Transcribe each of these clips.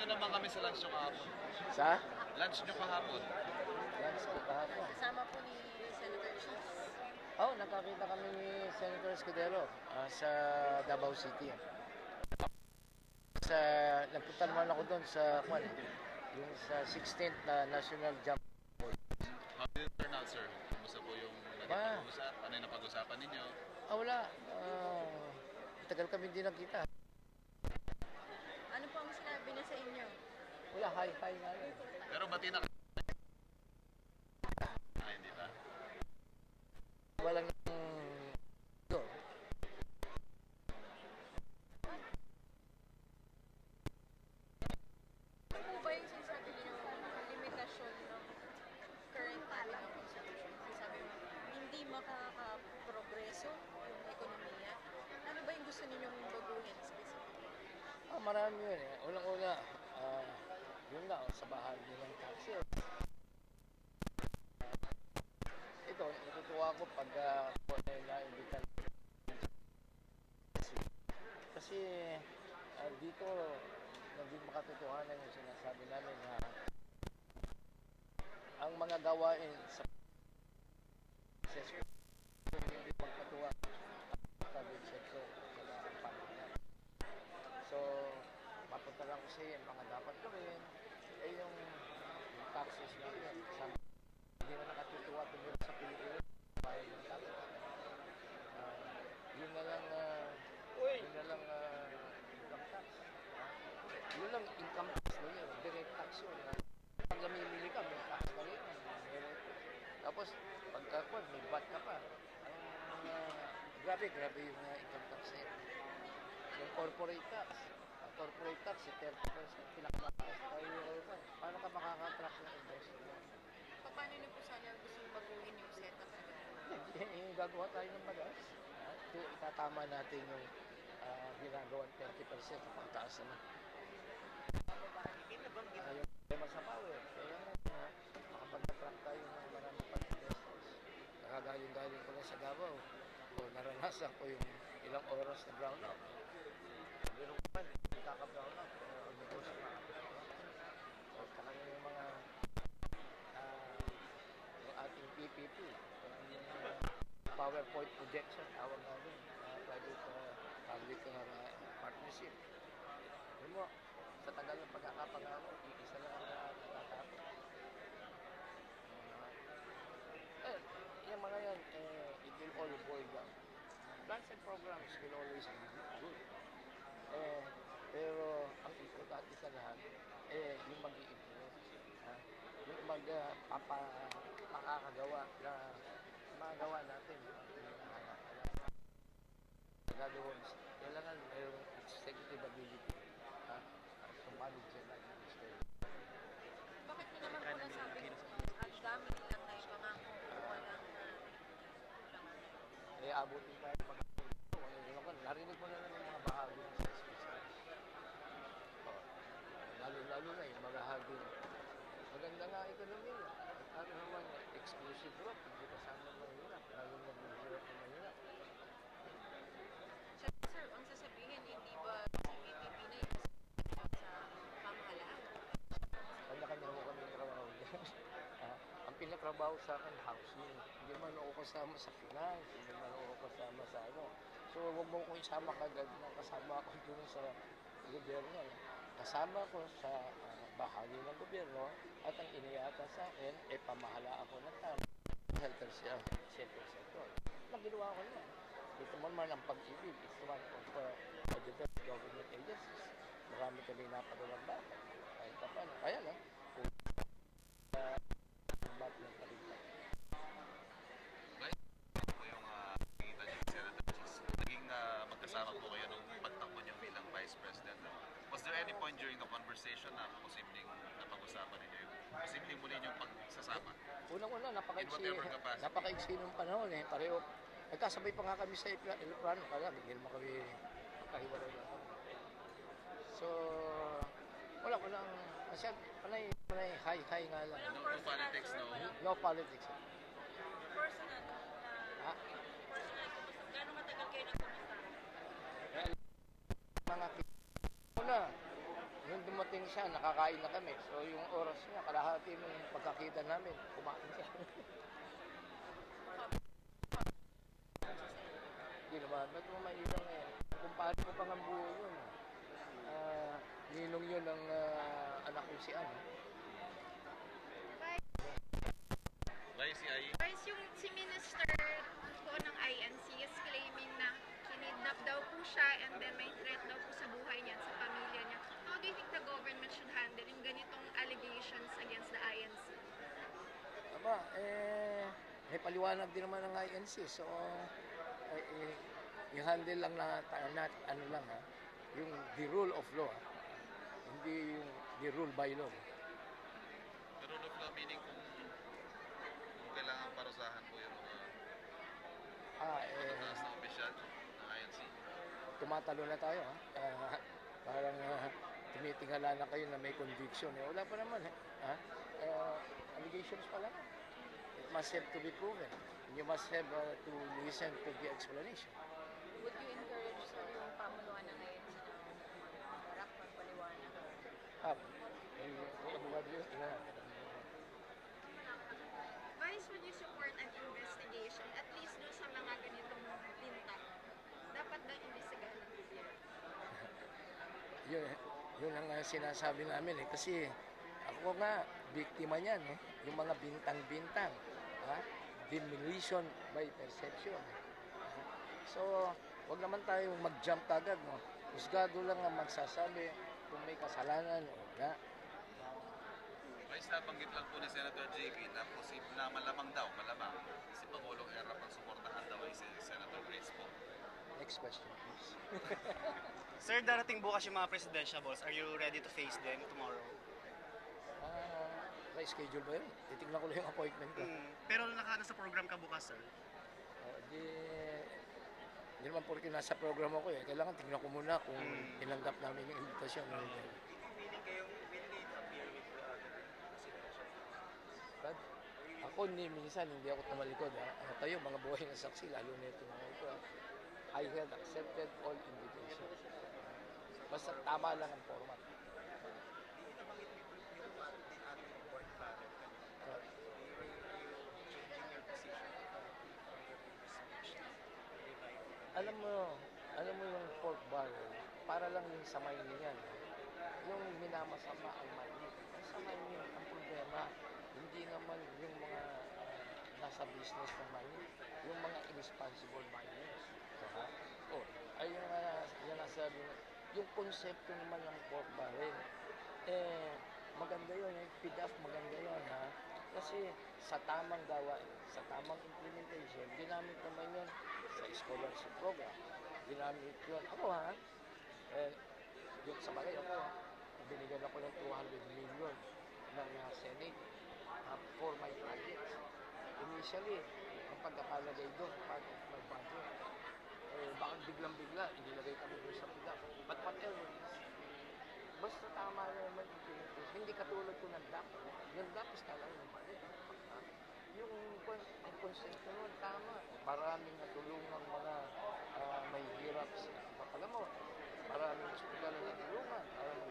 nyo naman kami sa lunch nyo kahapon. Sa? Lunch nyo kahapon. Lunch ko kahapon. Kasama po ni Senator Cheese. Oo, nakakita kami ni Senator Escudero sa Davao City. Nagpunta naman ako doon sa yung sa 16th na National Jump. How did it turn out, sir? Kumusta po yung naging pag-uusap? Ano yung napag-usapan ninyo? Wala. Tagal kami hindi nagkita. Ano po ang sinabi niya sa inyo? Wala, hi-hi nga lang. Pero bati na hindi ba? Walang Ano ba yung sinasabi niyo limitasyon ng current natin ng constitution? Sinasabi mo, hindi makakaprogreso yung ekonomiya. Ano ba yung gusto ninyong baguhin specifically? marami yun eh. Unang-una, yun nga, sa bahagi ng taxes. Ito, natutuwa ko pag naibigan. Kasi dito, naging makatotohanan yung sinasabi namin na ang mga gawain sa successful hindi magpatuwa ang private sector sa pamahalaan. So, mapunta lang kasi yung mga dapat gawin ay yung taxes natin. Hindi na nakatutuwa tungkol sa Pilipinas bayad ng taxes. Yun na lang income tax. Yun lang income tax na yun. Direct tax yun. Pag namimili ka, may tax ka rin. Tapos, pagka may VAT ka pa. Grabe yung income tax na yun. Yung corporate tax. Corporate tax, 30%. Pinakamataas tayo. Paano ka makaka-attract ng investment? Paano niyo po sana gusto baguhin yung setup na gano'n? Yung gagawa tayo ng bagas. Itatama natin yung ginagawang 30% sa pagtaas na. Yung problema sa power. Kaya makapag-attract tayo ng maraming pag-investors. Nakagaling-galing ko na sa Davao. Naranasan ko yung ilang oras na brownout. Pero naman, kaka-brownout. Ang negosyo na. Saka yung mga yung ating PPP. Yung PowerPoint projection, tawag namin. Public partnership. Alam mo, sa tagal ng pagkakapangako, isa lang ang natatapos. Yung mga yan, it will all boil down. Plans and programs will always be good. Pero ang importante sa lahat, yung mag-i-influence. Yung makakagawa na magawa natin. Kailangan mayroong executive ability to manage the administration. Bakit nyo naman po nasabi ang dami nilang naipangako walang Abutin tayo narinig mo na lang yung mga bahagi ng speech. Lalo na yung bahagi. Maganda nga ekonomiya. Ano naman, exclusive group, hindi kasama mahirap. Lalo na mahirap na mahirap. Sir, ang sasabihin, hindi ba si PPP na yung sa pamahalaan? Kanya-kanya mo kami trabaho dyan. Ang pinatrabaho sa akin, housing. Hindi man ako kasama sa finance, hindi man ako kasama sa ano. So, huwag mo kong isama kagad na kasama ako dun sa gobyerno. Kasama ko sa bahagi ng gobyerno at ang iniata sa akin, pamahala ako ng tama. Health sector. Naginawa ko na. Ito man ang pag-ibig. It's one of the best government agencies. Marami kami napadalang bakit. Kahit pa paano. Kaya lang, kung ba't ng palitan. Yung nakikita niyo si Senator Cheese, naging magkasama po kayo nung pagtakbo niyo bilang Vice President. Was there any point during the conversation na posibleng napag-usapan ninyo yung posibleng muli niyong pagsasama? Unang-una, napaka-iksi ng panahon eh. Pareho. Nagkasabay pa nga kami sa Iloplano. Kaya hindi naman kami makahiwalay lang. So, walang panay hi-hi nga lang. No politics, no? No politics. Personal personal, gano'ng matagal kayo nagkumusta? Mga una, yung dumating siya, nakakain na kami. So yung oras niya, kalahati ng pagkakita namin, kumain siya. Hindi naman, ba't mo mailang eh? Kung paano mo pang ang buo yun. Ninong yun ng anak ko si Anne. YCI, Guys, yung si Minister po ng INC is claiming na kinidnap daw po siya and then may threat daw po sa buhay niya, sa pamilya niya. How do you think the government should handle yung ganitong allegations against the INC? Aba, may paliwanag din naman ng INC. So, i-handle lang na, ano lang ha, yung the rule of law. Hindi yung the rule by law. the rule of law meaning kung kailangan parusahan po yung mga mataas na opisyal ng INC. Tumatalo na tayo ha. Parang tumitingala na kayo na may conviction. Wala pa naman allegations pa lang. It must have to be proven. You must have to listen to the explanation. Would you encourage sir yung pamunuan ng INC na magharap, magpaliwanag? Vice, would you support an investigation at least doon sa mga ganitong pinta? Dapat daw imbestigahan ng gobyerno. Yun ang sinasabi namin kasi ako nga, biktima niyan yung mga bintang-bintang. Demolition by perception. So, wag naman tayong mag-jump agad. Husgado lang ang magsasabi kung may kasalanan o wala. Vice, nabanggit lang po ni Senator JB na malamang si Pangulong Erap ang suportahan daw ay si Senator Grace po. Next question, please. Sir, darating bukas yung mga presidential balls. Are you ready to face them tomorrow? May schedule ba yun? Titignan ko lang yung appointment ko. Pero nasa program ka bukas, sir. Hindi naman porque nasa program ako Kailangan tignan ko muna kung tinanggap namin yung invitation. But, ako minsan hindi ako tumalikod. Tayo, mga buhay na saksi, lalo na ito mga ito. I have accepted all invitations. Basta tama lang ang format. Alam mo yung pork barrel, para lang yung sa Maynilad. Yung minamasama ang Maynilad. Sa Maynilad, ang problema, hindi naman yung mga nasa business ng Maynilad, yung mga irresponsible miners. Yung nasabi na, yung konsepto naman ng pork barrel, maganda yun, yung PDAF maganda yun, kasi sa tamang gawain, sa tamang implementation, ginamit naman yun sa scholarship program. Ginamit yun. Ako yung sa bagay ako, binigyan ako ng 200 million ng Senate for my projects. Initially, ang pagkakalagay doon, part of my budget, bakit biglang-bigla, inilagay kami doon sa PDAF. But whatever, basta tama naman implementation. Hindi katulad ko ng DAP. Yung DAP is kala yung mali. Yung konsepto nun, tama. Maraming natulungan mga may hirap sa alam mo, maraming hospital na natulungan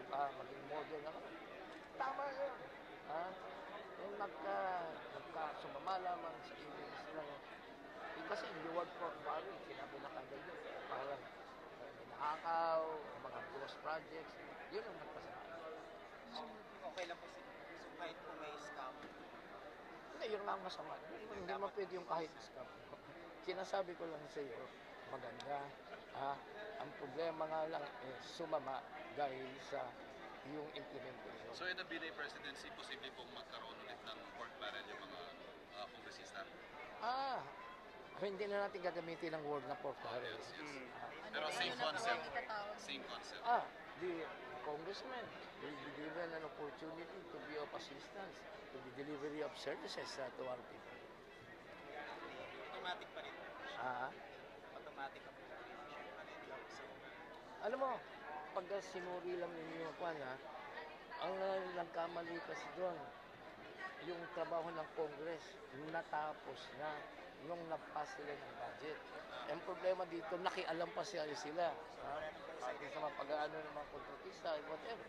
para maging model na tama yun. Yung sumama lamang sa English lang. Kasi yung word for barrel, sinabi na kagad yun. Parang nakakaw, mga ghost projects, yun ang nagpasama. Okay lang po kahit po may scam. Hindi, yun lang masama. Hindi mo pwede yung kahit scam. Sinasabi ko lang sa iyo, maganda. Ang problema nga lang sumama dahil sa yung implementation. So in the BNA presidency, posible pong magkaroon ulit ng pork barrel yung mga kongresista? Hindi na natin gagamitin ang word na pork barrel. Yes. Ano Pero ba same yun na po concept. ang itatawag? Same concept. The congressman will be given an opportunity to be of assistance to the delivery of services to our people. Automatic pa rin. Automatic pa rin. Alam mo, pag sinuri lang ninyo yung ang nagkamali kasi doon, yung trabaho ng Congress, natapos na nung nagpass sila ng budget. Ang problema dito, nakialam pa sila. Pati sa mga pag-aano ng mga kontratista, whatever.